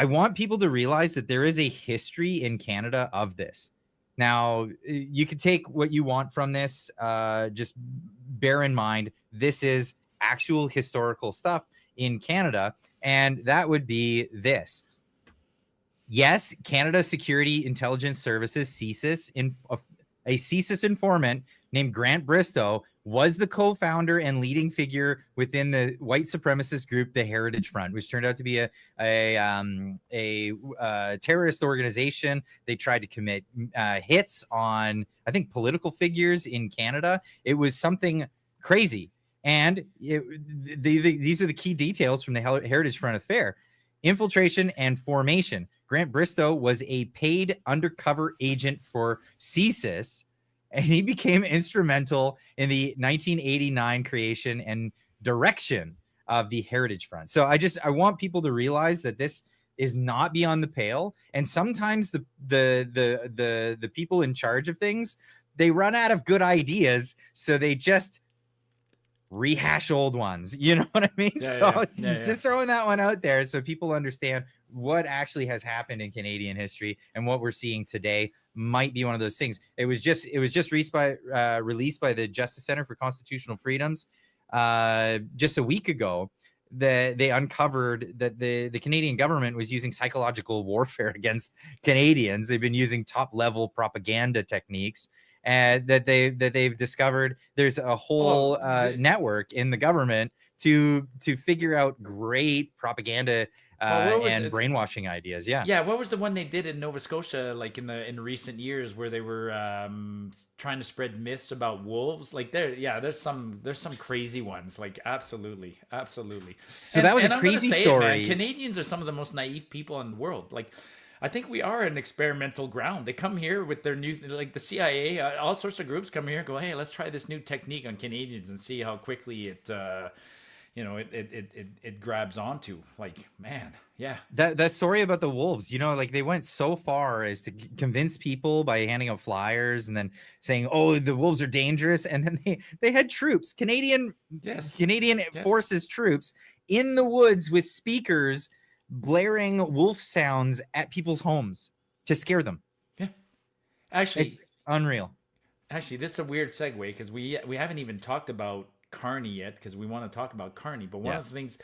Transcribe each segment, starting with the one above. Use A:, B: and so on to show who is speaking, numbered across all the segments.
A: I want people to realize that there is a history in Canada of this. Now, you could take what you want from this. Just bear in mind, this is actual historical stuff in Canada, and that would be this. Yes, Canada Security Intelligence Services, CSIS, a CSIS informant named Grant Bristow was the co-founder and leading figure within the white supremacist group, the Heritage Front, which turned out to be a terrorist organization. They tried to commit hits on, I think, political figures in Canada. It was something crazy. And these are the key details from the Heritage Front affair. Infiltration and formation. Grant Bristow was a paid undercover agent for CSIS, and he became instrumental in the 1989 creation and direction of the Heritage Front. So I want people to realize that this is not beyond the pale. And sometimes the people in charge of things, they run out of good ideas, so they just rehash old ones. You know what I mean? Just throwing that one out there so people understand what actually has happened in Canadian history, and what we're seeing today might be one of those things. It was just released by the Justice Center for Constitutional Freedoms just a week ago. They uncovered that the Canadian government was using psychological warfare against Canadians. They've been using top level propaganda techniques, and that they've discovered there's a whole network in the government to figure out great propaganda and brainwashing ideas.
B: What was the one they did in Nova Scotia, like in recent years, where they were trying to spread myths about wolves? Like there's some crazy ones. Like absolutely.
A: So that was a crazy story.
B: Canadians are some of the most naive people in the world. Like, I think we are an experimental ground. They come here with their new, like the CIA, all sorts of groups come here and go, hey, let's try this new technique on Canadians and see how quickly it grabs onto. Like, man, yeah.
A: That story about the wolves, like they went so far as to convince people by handing out flyers and then saying, oh, the wolves are dangerous. And then they had troops, Canadian forces troops in the woods with speakers blaring wolf sounds at people's homes to scare them.
B: Yeah, actually,
A: it's unreal.
B: Actually, this is a weird segue because we haven't even talked about Carney yet, because we want to talk about Carney. But one of the things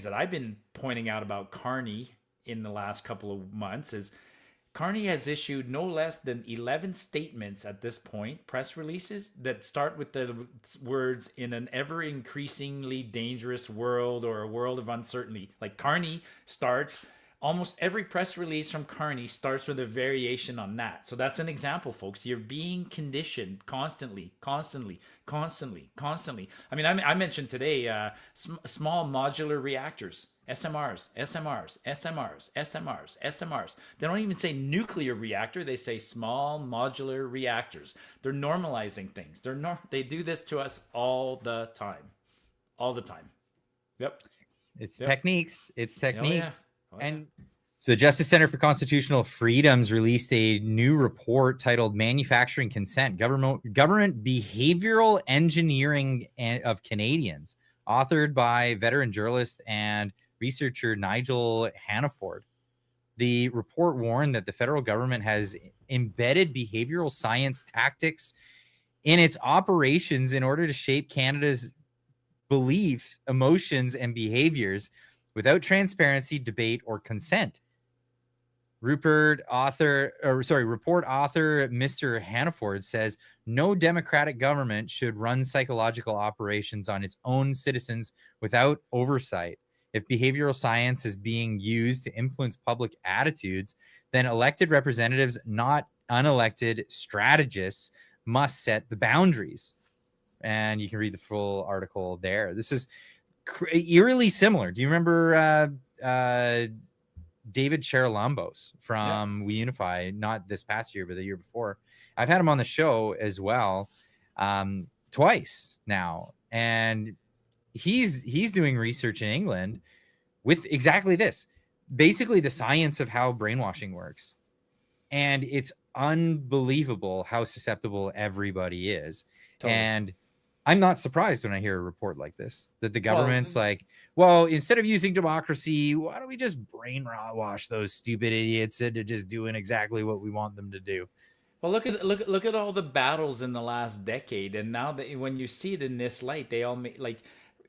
B: that I've been pointing out about Carney in the last couple of months is Carney has issued no less than 11 statements at this point, press releases that start with the words "in an ever increasingly dangerous world" or "a world of uncertainty." Like, Carney starts, almost every press release from Carney starts with a variation on that. So that's an example, folks. You're being conditioned constantly. I mean, I mentioned today small modular reactors. SMRs. They don't even say nuclear reactor. They say small modular reactors. They're normalizing things. They do this to us all the time. Yep.
A: It's techniques. And so the Justice Center for Constitutional Freedoms released a new report titled Manufacturing Consent, Government Behavioral Engineering of Canadians, authored by veteran journalist and researcher Nigel Hannaford. The report warned that the federal government has embedded behavioral science tactics in its operations in order to shape Canada's beliefs, emotions, and behaviors without transparency, debate, or consent. Report author Mr. Hannaford says no democratic government should run psychological operations on its own citizens without oversight. If behavioral science is being used to influence public attitudes, then elected representatives, not unelected strategists, must set the boundaries. And you can read the full article there. This is eerily similar. Do you remember David Charalambos from We Unify? Not this past year, but the year before. I've had him on the show as well twice now. And he's doing research in England with exactly this, basically the science of how brainwashing works. And it's unbelievable how susceptible everybody is. Totally. And I'm not surprised when I hear a report like this, that the
B: Well,
A: government's like, well, instead of using democracy, why don't we just brainwash those stupid idiots into just doing exactly what we want them to do?
B: well, look at all the battles in the last decade, and now that when you see it in this light, they all make like,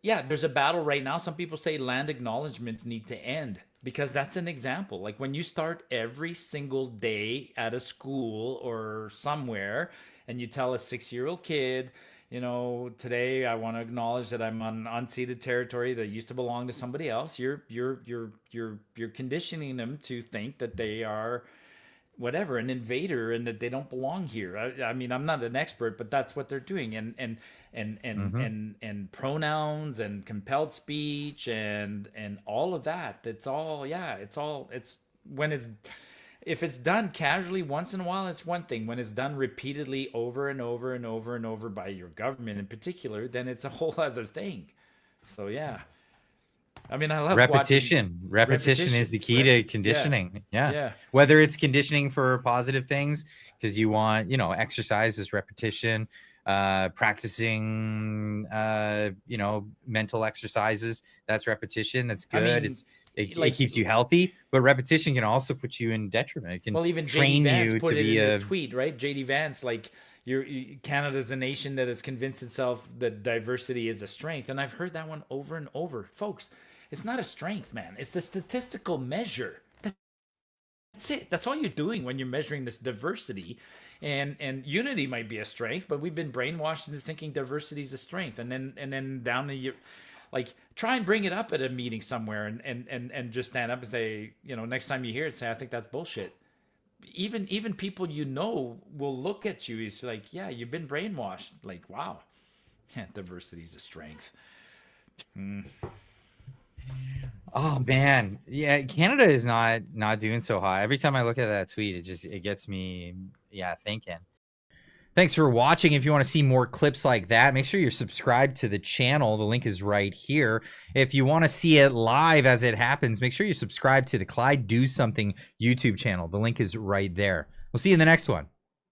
B: yeah, there's a battle right now. Some people say land acknowledgements need to end because that's an example. Like when you start every single day at a school or somewhere, and you tell a 6-year-old kid, you know, today I want to acknowledge that I'm on unceded territory that used to belong to somebody else. You're conditioning them to think that they are whatever, an invader, and that they don't belong here. I mean, I'm not an expert, but that's what they're doing. And pronouns and compelled speech and all of that. It's all, yeah, it's when it's, if it's done casually once in a while, it's one thing. When it's done repeatedly over and over and over and over by your government in particular, then it's a whole other thing. So yeah. I mean, I love
A: repetition.
B: watching
A: Repetition is the key to conditioning. Yeah. Whether it's conditioning for positive things, because you want, you know, exercise is repetition, practicing, you know, mental exercises, that's repetition. That's good. I mean, it keeps you healthy, but repetition can also put you in detriment. It can
B: even
A: train
B: JD Vance
A: you
B: put
A: to
B: it
A: be
B: in
A: a
B: his tweet, right? JD Vance, like, Canada's a nation that has convinced itself that diversity is a strength, and I've heard that one over and over, folks. It's not a strength, man. It's the statistical measure. That's it. That's all you're doing when you're measuring this diversity. And unity might be a strength, but we've been brainwashed into thinking diversity is a strength. And then down the, like, try and bring it up at a meeting somewhere and just stand up and say, you know, next time you hear it, say, I think that's bullshit. Even people you know will look at you. It's like, yeah, you've been brainwashed. Like, wow, yeah, diversity is a strength.
A: Oh man, yeah, Canada is not doing so hot. Every time I look at that tweet, it gets me, yeah, thinking. Thanks for watching. If you want to see more clips like that, make sure you're subscribed to the channel. The link is right here. If you want to see it live as it happens, make sure you subscribe to the Clyde Do Something YouTube channel. The link is right there. We'll see you in the next one.